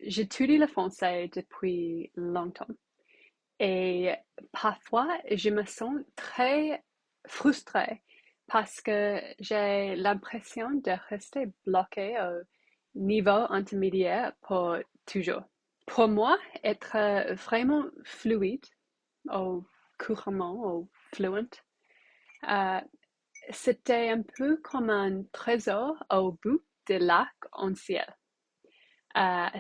j'étudie le français depuis longtemps et parfois je me sens très frustrée parce que j'ai l'impression de rester bloquée au niveau intermédiaire pour toujours. Pour moi, être vraiment fluide ou couramment ou fluent, euh, c'était un peu comme un trésor au bout de lac en ciel.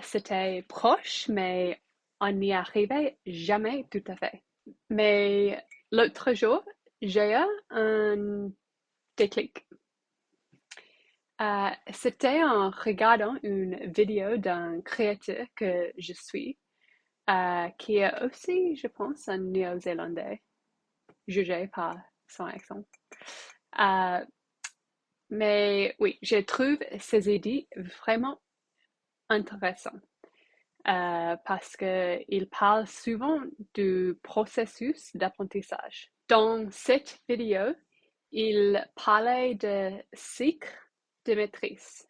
C'était proche, mais on n'y arrivait jamais tout à fait. Mais l'autre jour, j'ai eu un déclic. C'était en regardant une vidéo d'un créateur que je suis, qui est aussi, je pense, un néo-zélandais, jugé par son accent. Euh, mais oui, je trouve ses idées vraiment intéressantes. Parce qu'il parle souvent du processus d'apprentissage. Dans cette vidéo, il parlait de cycle de maîtrise.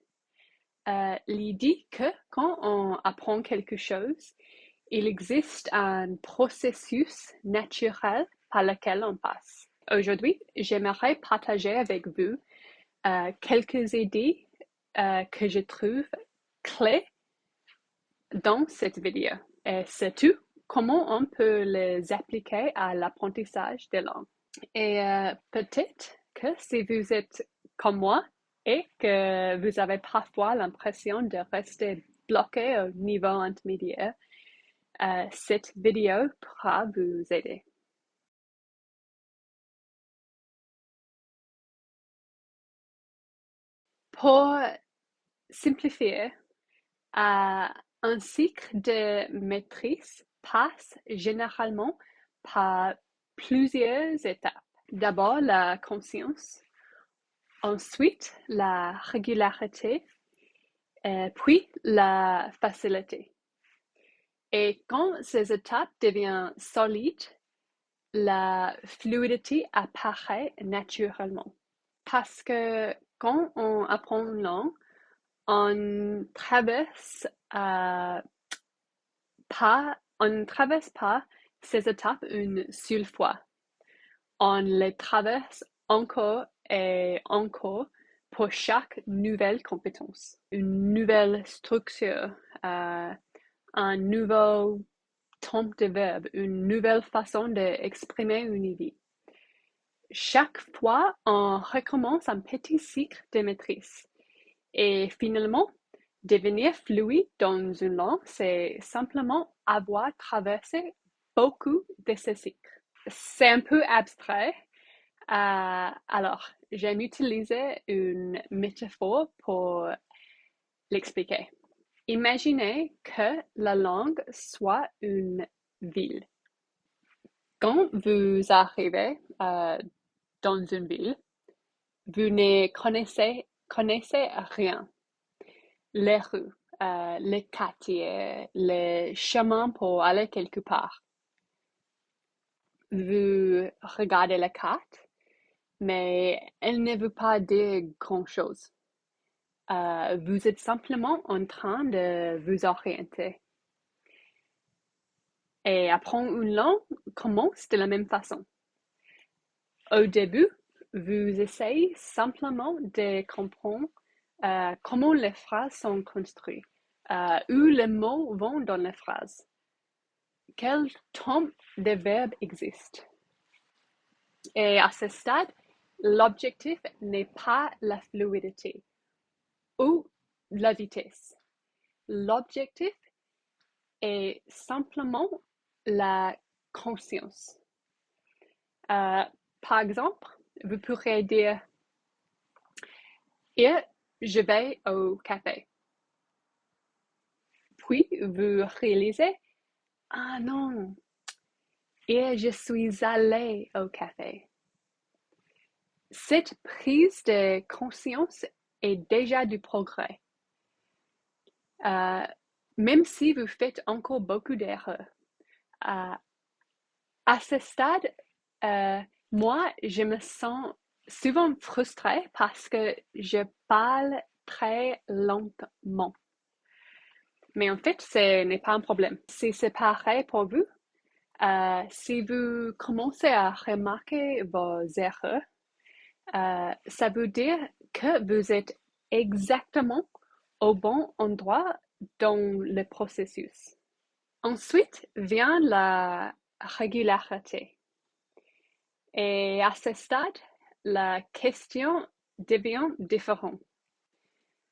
L'idée que quand on apprend quelque chose, il existe un processus naturel par lequel on passe. Aujourd'hui, j'aimerais partager avec vous quelques idées que je trouve clés dans cette vidéo. Et surtout, comment on peut les appliquer à l'apprentissage des langues. Et peut-être que si vous êtes comme moi et que vous avez parfois l'impression de rester bloqué au niveau intermédiaire, cette vidéo pourra vous aider. Pour simplifier, un cycle de maîtrise passe généralement par plusieurs étapes. D'abord, la conscience, ensuite la régularité, puis la facilité. Et quand ces étapes deviennent solides, la fluidité apparaît naturellement. Parce que quand on apprend une langue, on traverse on ne traverse pas ces étapes une seule fois. On les traverse encore et encore pour chaque nouvelle compétence, une nouvelle structure, un nouveau temps de verbe, une nouvelle façon d'exprimer une idée. Chaque fois, on recommence un petit cycle de maîtrise. Et finalement, devenir fluide dans une langue, c'est simplement avoir traversé beaucoup de ces cycles. C'est un peu abstrait. Alors, j'aime utiliser une métaphore pour l'expliquer. Imaginez que la langue soit une ville. Quand vous arrivez dans une ville, vous ne connaissez rien. Les rues, les quartiers, les chemins pour aller quelque part. Vous regardez la carte, mais elle ne veut pas dire grand-chose. Vous êtes simplement en train de vous orienter. Et apprendre une langue commence de la même façon. Au début, vous essayez simplement de comprendre comment les phrases sont construites, où les mots vont dans les phrases, quel temps de verbe existe. Et à ce stade, l'objectif n'est pas la fluidité ou la vitesse. L'objectif est simplement la conscience. Par exemple, vous pourrez dire et je vais au café. Puis vous réalisez ah non, et je suis allée au café. Cette prise de conscience est déjà du progrès. Même si vous faites encore beaucoup d'erreurs. À ce stade, moi, je me sens souvent frustrée parce que je parle très lentement. Mais en fait, ce n'est pas un problème. Si c'est pareil pour vous, si vous commencez à remarquer vos erreurs, ça veut dire que vous êtes exactement au bon endroit dans le processus. Ensuite vient la régularité. Et à ce stade, la question devient différente.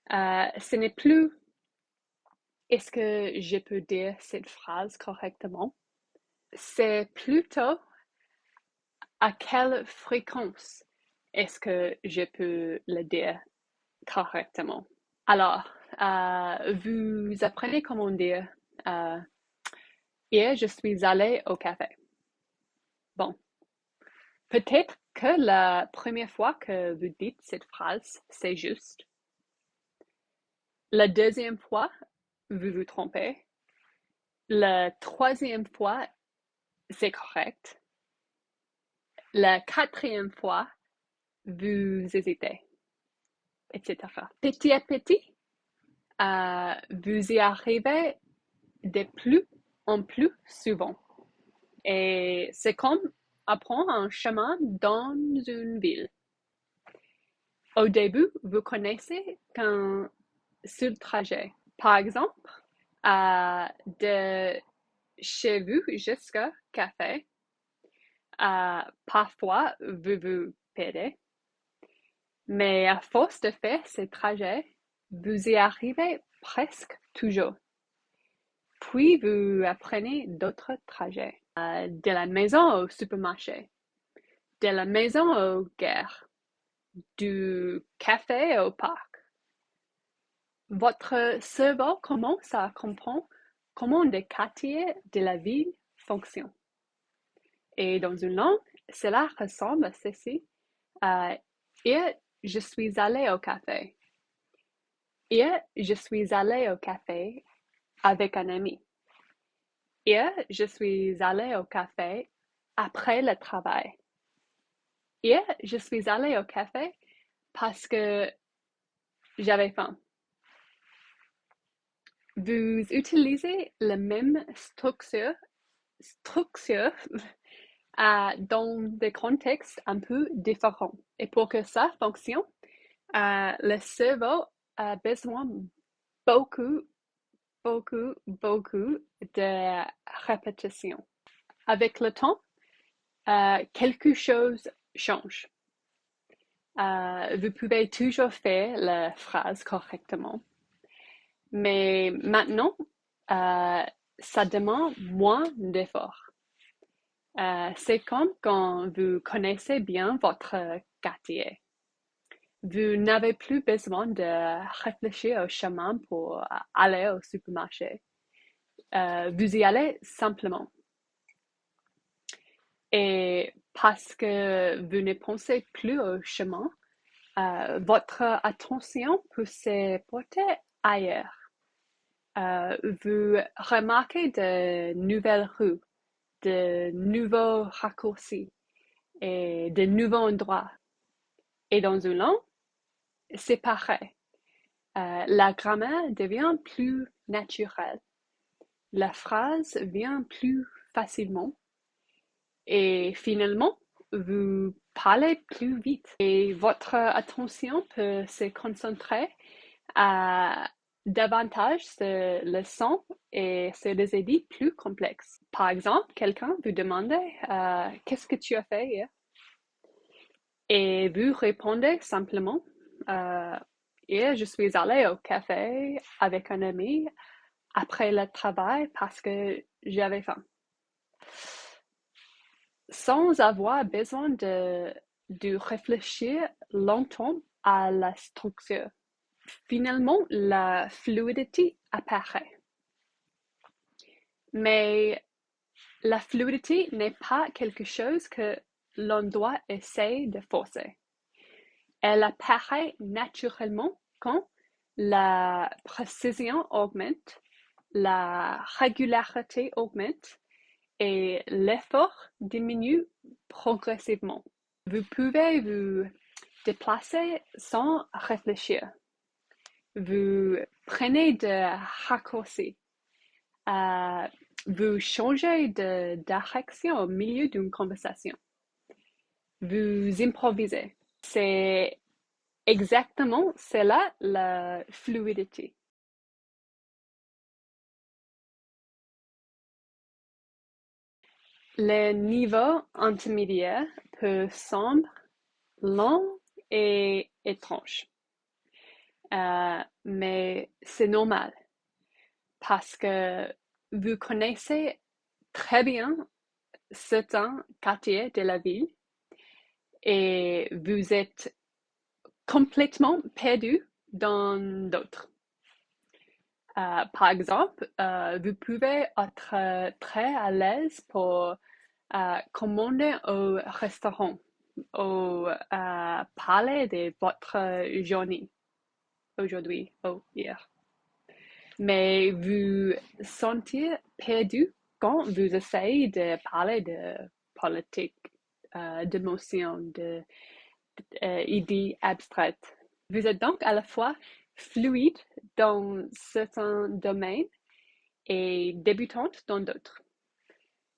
Ce n'est plus est-ce que je peux dire cette phrase correctement? C'est plutôt à quelle fréquence est-ce que je peux le dire correctement? Alors, vous apprenez comment dire hier je suis allée au café. Bon, peut-être que la première fois que vous dites cette phrase, c'est juste. La deuxième fois, vous vous trompez. La troisième fois, c'est correct. La quatrième fois, vous hésitez, etc. Petit à petit, vous y arrivez de plus en plus souvent. Et c'est comme apprendre un chemin dans une ville. Au début, vous connaissez qu'un seul trajet. Par exemple, de chez vous jusqu'au café, parfois vous vous perdez, mais à force de faire ces trajets, vous y arrivez presque toujours. Puis vous apprenez d'autres trajets, de la maison au supermarché, de la maison aux gares, du café au parc. Votre cerveau commence à comprendre comment des quartiers de la ville fonctionnent. Et dans une langue, cela ressemble à ceci. Hier, je suis allée au café. Hier, je suis allée au café avec un ami. Hier, je suis allée au café après le travail. Hier, je suis allée au café parce que j'avais faim. Vous utilisez la même structure dans des contextes un peu différents. Et pour que ça fonctionne, le cerveau a besoin beaucoup, beaucoup de répétition. Avec le temps, quelque chose change. Vous pouvez toujours faire la phrase correctement, mais maintenant, ça demande moins d'efforts. C'est comme quand vous connaissez bien votre quartier. Vous n'avez plus besoin de réfléchir au chemin pour aller au supermarché. Vous y allez simplement. Et parce que vous ne pensez plus au chemin, votre attention peut se porter ailleurs. Vous remarquez de nouvelles rues, de nouveaux raccourcis et de nouveaux endroits. Et dans une langue, c'est pareil. La grammaire devient plus naturelle. La phrase vient plus facilement. Et finalement, vous parlez plus vite. Et votre attention peut se concentrer à davantage sur le son et sur des idées plus complexes. Par exemple, quelqu'un vous demande qu'est-ce que tu as fait hier? Et vous répondez simplement hier, je suis allée au café avec un ami après le travail parce que j'avais faim. Sans avoir besoin de réfléchir longtemps à la structure. Finalement, la fluidité apparaît. Mais la fluidité n'est pas quelque chose que l'on doit essayer de forcer. Elle apparaît naturellement quand la précision augmente, la régularité augmente et l'effort diminue progressivement. Vous pouvez vous déplacer sans réfléchir. Vous prenez de raccourcis. Euh, Vous changez de direction au milieu d'une conversation. Vous improvisez. C'est exactement cela la fluidité. Le niveau intermédiaire peut sembler lent et étrange. Mais c'est normal parce que vous connaissez très bien certains quartiers de la ville et vous êtes complètement perdu dans d'autres. Par exemple, vous pouvez être très à l'aise pour commander au restaurant ou parler de votre journée aujourd'hui ou hier. Mais vous sentez perdu quand vous essayez de parler de politique, d'émotions, d'idées abstraites. Vous êtes donc à la fois fluide dans certains domaines et débutante dans d'autres.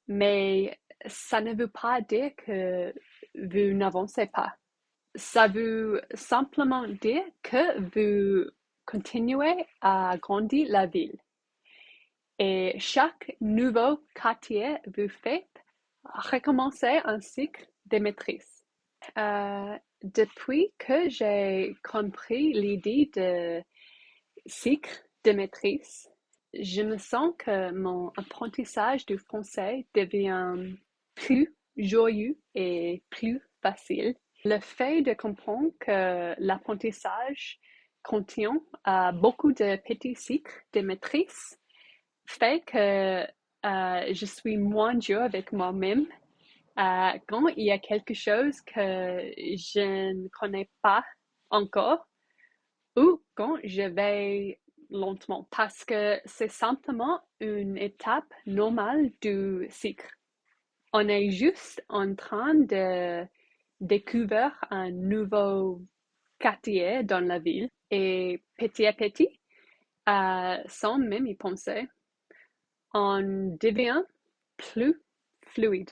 Mais ça ne veut pas dire que vous n'avancez pas. Ça veut simplement dire que vous continuez à grandir la ville. Et chaque nouveau quartier vous fait recommencer un cycle de maîtrise. Depuis que j'ai compris l'idée de cycle de maîtrise, je me sens que mon apprentissage du français devient plus joyeux et plus facile. Le fait de comprendre que l'apprentissage contient beaucoup de petits cycles de maîtrise fait que je suis moins dur avec moi-même quand il y a quelque chose que je ne connais pas encore ou quand je vais lentement parce que c'est simplement une étape normale du cycle. On est juste en train de découvrir un nouveau quartier dans la ville et petit à petit, sans même y penser, on devient plus fluide.